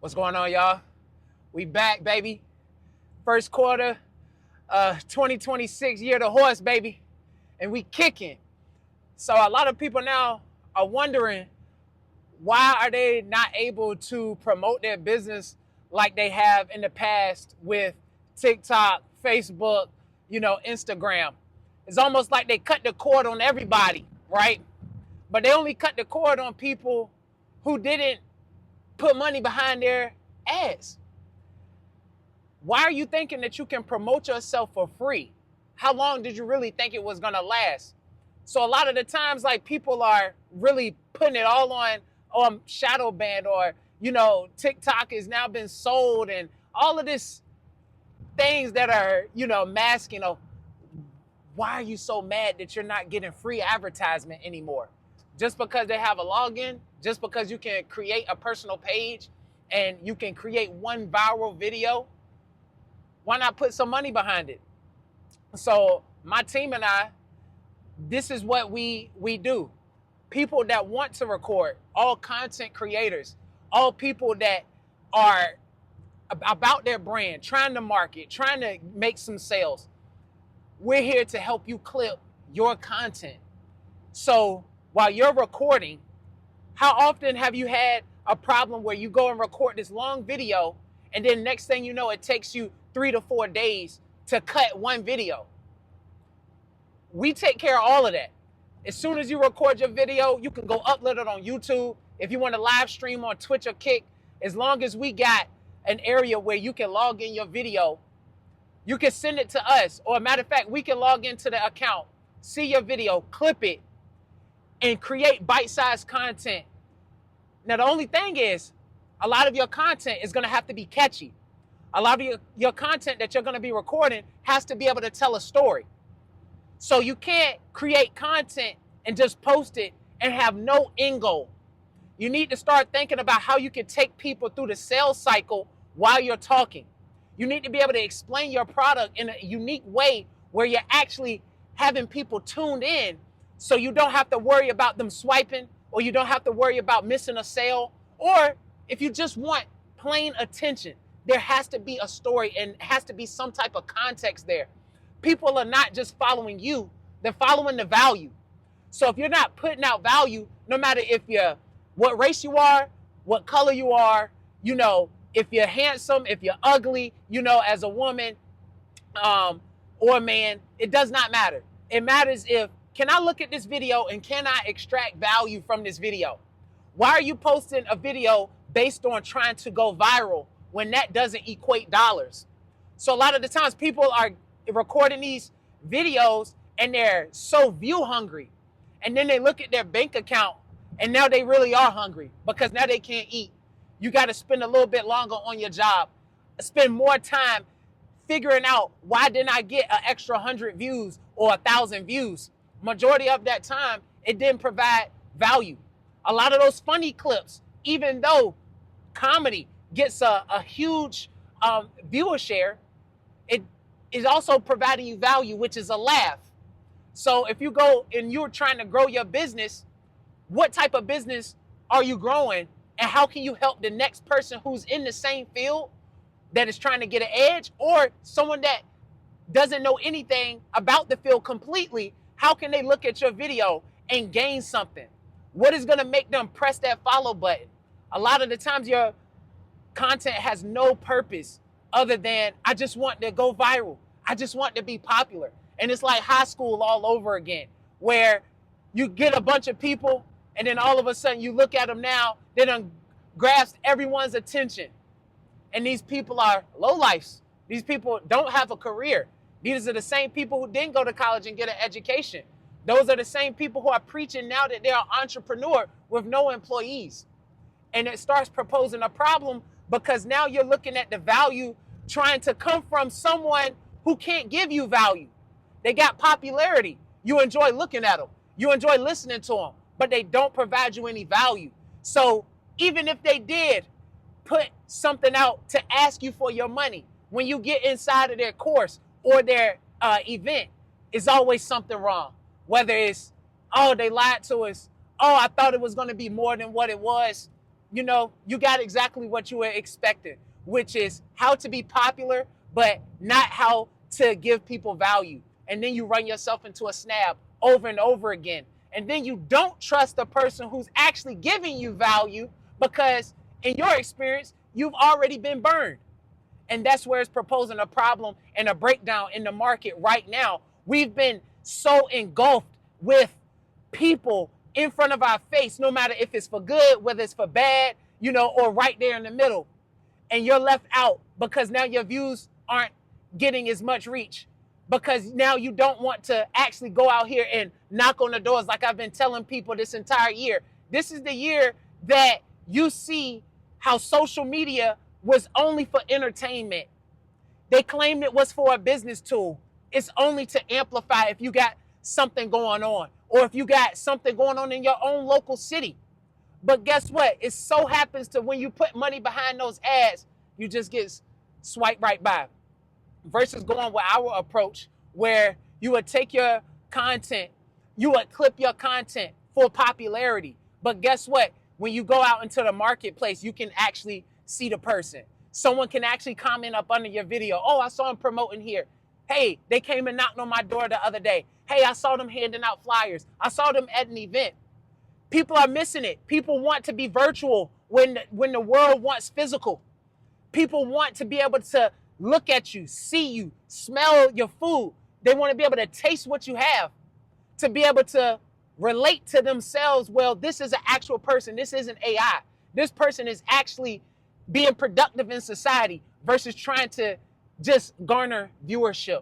What's going on, y'all? We back, baby. First quarter, 2026 year of the horse, baby. And we kicking. So a lot of people now are wondering, why are they not able to promote their business like they have in the past with TikTok, Facebook, Instagram? It's almost like they cut the cord on everybody, right? But they only cut the cord on people who didn't put money behind their ads. Why are you thinking that you can promote yourself for free? How long did you really think it was gonna last? So a lot of the times, like, people are really putting it all on shadow band, or TikTok has now been sold, and all of this things that are masking of why are you so mad that you're not getting free advertisement anymore? Just because they have a login, just because you can create a personal page and you can create one viral video, why not put some money behind it? So my team and I, this is what we do. People that want to record, all content creators, all people that are about their brand, trying to market, trying to make some sales. We're here to help you clip your content. So while you're recording, how often have you had a problem where you go and record this long video, and then next thing you know, it takes you 3 to 4 days to cut one video? We take care of all of that. As soon as you record your video, you can go upload it on YouTube. If you want to live stream on Twitch or Kick, as long as we got an area where you can log in your video, you can send it to us. Or a matter of fact, we can log into the account, see your video, clip it, and create bite-sized content. Now, the only thing is, a lot of your content is going to have to be catchy. A lot of your content that you're going to be recording has to be able to tell a story. So you can't create content and just post it and have no end goal. You need to start thinking about how you can take people through the sales cycle while you're talking. You need to be able to explain your product in a unique way where you're actually having people tuned in, so you don't have to worry about them swiping, or you don't have to worry about missing a sale. Or if you just want plain attention, there has to be a story and has to be some type of context there. People are not just following you, they're following the value. So if you're not putting out value, no matter what race you are, what color you are, if you're handsome, if you're ugly, as a woman or a man, it does not matter. It matters if, can I look at this video and can I extract value from this video? Why are you posting a video based on trying to go viral when that doesn't equate dollars? So a lot of the times people are recording these videos and they're so view hungry, and then they look at their bank account and now they really are hungry because now they can't eat. You got to spend a little bit longer on your job, spend more time figuring out, why didn't I get an extra 100 views or 1,000 views? Majority of that time, it didn't provide value. A lot of those funny clips, even though comedy gets a huge viewer share, it is also providing you value, which is a laugh. So if you go and you're trying to grow your business, what type of business are you growing? And how can you help the next person who's in the same field that is trying to get an edge, or someone that doesn't know anything about the field completely? How can they look at your video and gain something? What is going to make them press that follow button? A lot of the times your content has no purpose other than, I just want to go viral. I just want to be popular. And it's like high school all over again, where you get a bunch of people and then all of a sudden you look at them now, they done grasped everyone's attention. And these people are lowlifes. These people don't have a career. These are the same people who didn't go to college and get an education. Those are the same people who are preaching now that they're an entrepreneur with no employees. And it starts proposing a problem, because now you're looking at the value trying to come from someone who can't give you value. They got popularity. You enjoy looking at them. You enjoy listening to them, but they don't provide you any value. So even if they did put something out to ask you for your money, when you get inside of their course or their event, it's always something wrong. Whether it's, oh, they lied to us. Oh, I thought it was going to be more than what it was. you got exactly what you were expecting, which is how to be popular, but not how to give people value. And then you run yourself into a snag over and over again. And then you don't trust the person who's actually giving you value because in your experience, you've already been burned. And that's where it's proposing a problem and a breakdown in the market right now. We've been so engulfed with people in front of our face, no matter if it's for good, whether it's for bad, or right there in the middle. And you're left out because now your views aren't getting as much reach, because now you don't want to actually go out here and knock on the doors like I've been telling people this entire year. This is the year that you see how social media was only for entertainment. They claimed it was for a business tool. It's only to amplify if you got something going on, or if you got something going on in your own local city. But guess what? It so happens to when you put money behind those ads, you just get swiped right by. Versus going with our approach where you would take your content, you would clip your content for popularity. But guess what? When you go out into the marketplace, you can actually see the person. Someone can actually comment up under your video. Oh, I saw them promoting here. Hey, they came and knocked on my door the other day. Hey, I saw them handing out flyers. I saw them at an event. People are missing it. People want to be virtual when the world wants physical. People want to be able to look at you, see you, smell your food. They want to be able to taste what you have, to be able to relate to themselves. Well, this is an actual person. This isn't AI. This person is actually being productive in society versus trying to just garner viewership.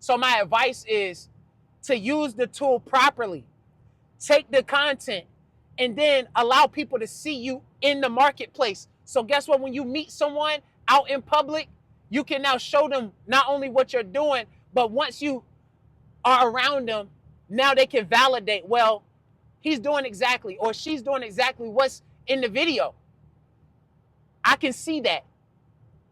So my advice is to use the tool properly. Take the content and then allow people to see you in the marketplace. So guess what? When you meet someone out in public, you can now show them not only what you're doing, but once you are around them, now they can validate, well, he's doing exactly, or she's doing exactly what's in the video. I can see that.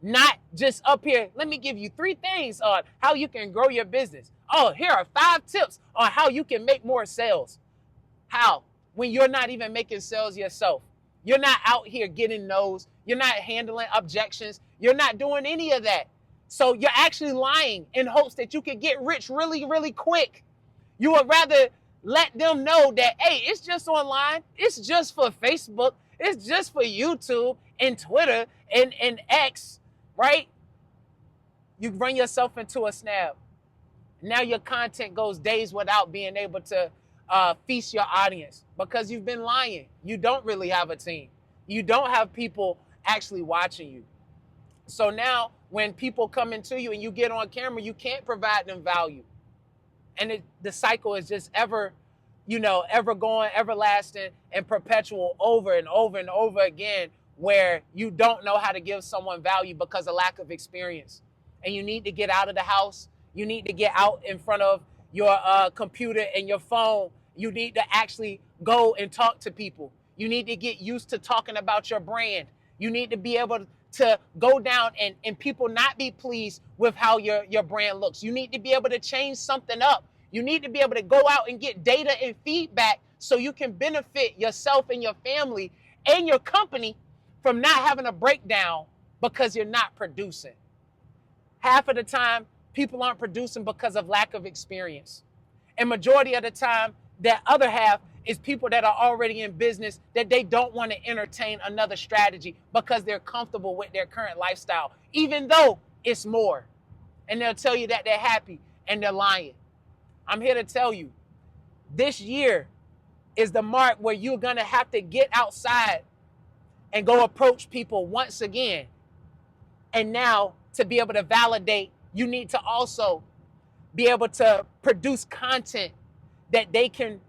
Not just up here, let me give you 3 things on how you can grow your business. Oh, here are 5 tips on how you can make more sales. How? When you're not even making sales yourself. You're not out here getting no's. You're not handling objections. You're not doing any of that. So you're actually lying in hopes that you can get rich really, really quick. You would rather let them know that, hey, it's just online. It's just for Facebook. It's just for YouTube and Twitter and X, right? You run yourself into a snag. Now your content goes days without being able to feast your audience because you've been lying. You don't really have a team. You don't have people actually watching you. So now when people come into you and you get on camera, you can't provide them value. And the cycle is just ever going, everlasting and perpetual over and over and over again, where you don't know how to give someone value because of lack of experience. And you need to get out of the house. You need to get out in front of your computer and your phone. You need to actually go and talk to people. You need to get used to talking about your brand. You need to be able to go down and people not be pleased with how your brand looks. You need to be able to change something up. You need to be able to go out and get data and feedback so you can benefit yourself and your family and your company from not having a breakdown because you're not producing. Half of the time, people aren't producing because of lack of experience. And majority of the time, that other half is people that are already in business that they don't want to entertain another strategy because they're comfortable with their current lifestyle, even though it's more. And they'll tell you that they're happy and they're lying. I'm here to tell you, this year is the mark where you're going to have to get outside and go approach people once again. And now to be able to validate, you need to also be able to produce content that they can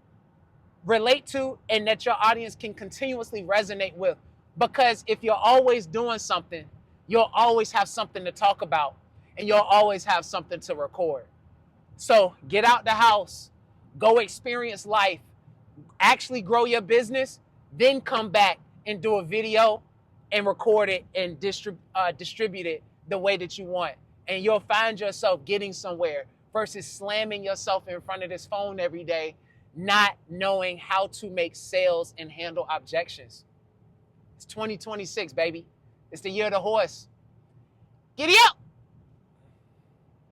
relate to and that your audience can continuously resonate with. Because if you're always doing something, you'll always have something to talk about and you'll always have something to record. So get out the house, go experience life, actually grow your business, then come back and do a video and record it and distribute it the way that you want. And you'll find yourself getting somewhere versus slamming yourself in front of this phone every day, not knowing how to make sales and handle objections. It's 2026, baby. It's the year of the horse. Giddy up!